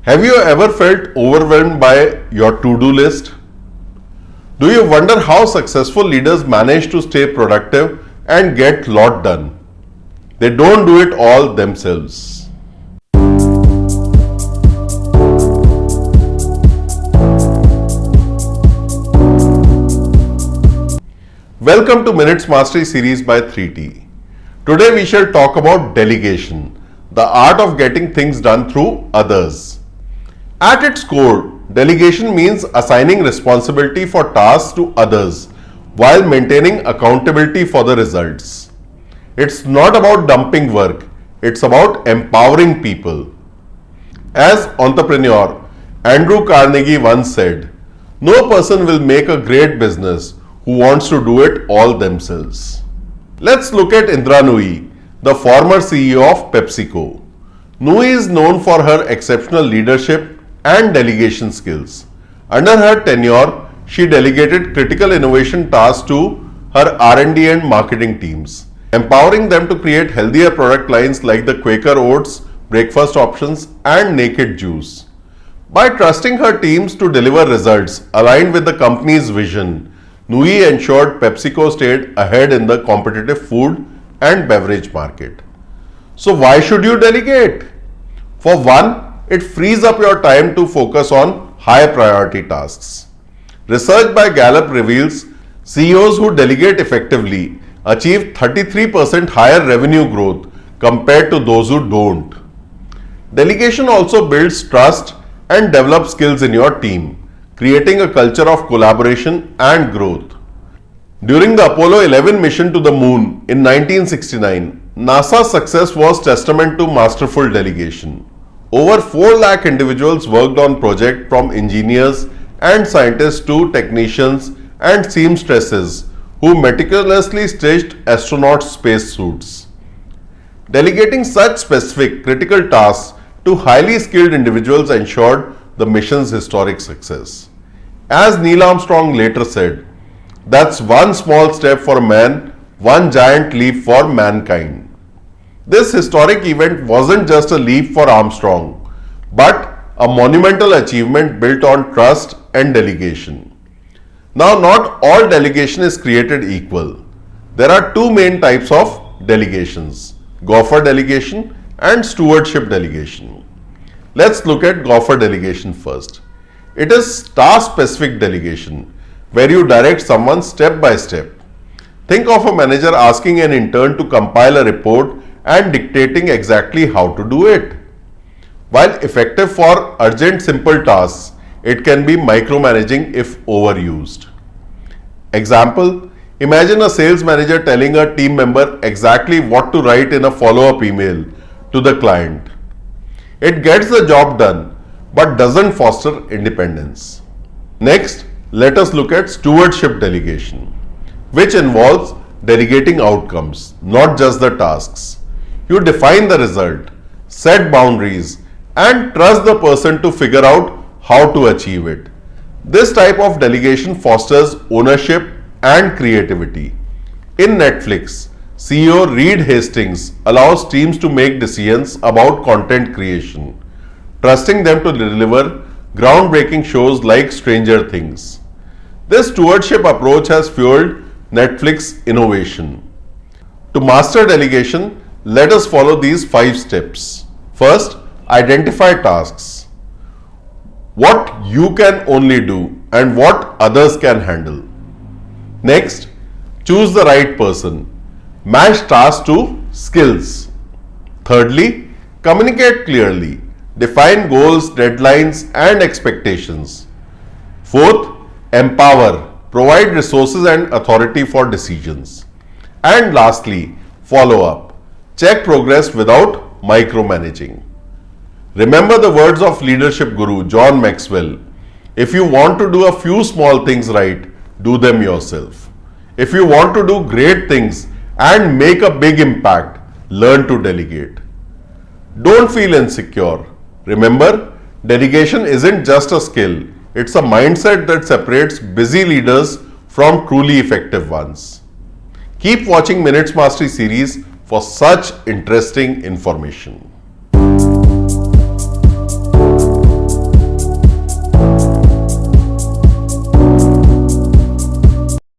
Have you ever felt overwhelmed by your to-do list? Do you wonder how successful leaders manage to stay productive and get lot done? They don't do it all themselves. Welcome to Minutes Mastery series by 3T. Today we shall talk about delegation, the art of getting things done through others. At its core, delegation means assigning responsibility for tasks to others while maintaining accountability for the results. It's not about dumping work, it's about empowering people. As entrepreneur Andrew Carnegie once said, "No person will make a great business who wants to do it all themselves." Let's look at Indra Nooyi, the former CEO of PepsiCo. Nooyi is known for her exceptional leadership and delegation skills. Under her tenure, she delegated critical innovation tasks to her R&D and marketing teams, empowering them to create healthier product lines like the Quaker Oats, breakfast options, and Naked Juice. By trusting her teams to deliver results aligned with the company's vision, Nooyi ensured PepsiCo stayed ahead in the competitive food and beverage market. So why should you delegate? For one, it frees up your time to focus on high priority tasks. Research by Gallup reveals CEOs who delegate effectively achieve 33% higher revenue growth compared to those who don't. Delegation also builds trust and develops skills in your team, creating a culture of collaboration and growth. During the Apollo 11 mission to the moon in 1969, NASA's success was testament to masterful delegation. Over 4 lakh individuals worked on projects, from engineers and scientists to technicians and seamstresses who meticulously stitched astronauts' spacesuits. Delegating such specific critical tasks to highly skilled individuals ensured the mission's historic success. As Neil Armstrong later said, "That's one small step for man, one giant leap for mankind." This historic event wasn't just a leap for Armstrong, but a monumental achievement built on trust and delegation. Now, not all delegation is created equal. There are two main types of delegations: gopher delegation and stewardship delegation. Let's look at gopher delegation first. It is task-specific delegation, where you direct someone step by step. Think of a manager asking an intern to compile a report and dictating exactly how to do it. While effective for urgent simple tasks, it can be micromanaging if overused. Example: imagine a sales manager telling a team member exactly what to write in a follow-up email to the client. It gets the job done, but doesn't foster independence. Next, let us look at stewardship delegation, which involves delegating outcomes, not just the tasks. You define the result, set boundaries, and trust the person to figure out how to achieve it. This type of delegation fosters ownership and creativity. In Netflix, CEO Reed Hastings allows teams to make decisions about content creation, trusting them to deliver groundbreaking shows like Stranger Things. This stewardship approach has fueled Netflix innovation. To master delegation, let us follow these 5 steps. First, identify tasks. What you can only do and what others can handle. Next, choose the right person. Match tasks to skills. Thirdly, communicate clearly. Define goals, deadlines, and expectations. Fourth, empower. Provide resources and authority for decisions. And lastly, follow up. Check progress without micromanaging. Remember the words of leadership guru John Maxwell: if you want to do a few small things right, do them yourself. If you want to do great things and make a big impact, learn to delegate. Don't feel insecure. Remember, delegation isn't just a skill, it's a mindset that separates busy leaders from truly effective ones. Keep watching Minutes Mastery series for such interesting information.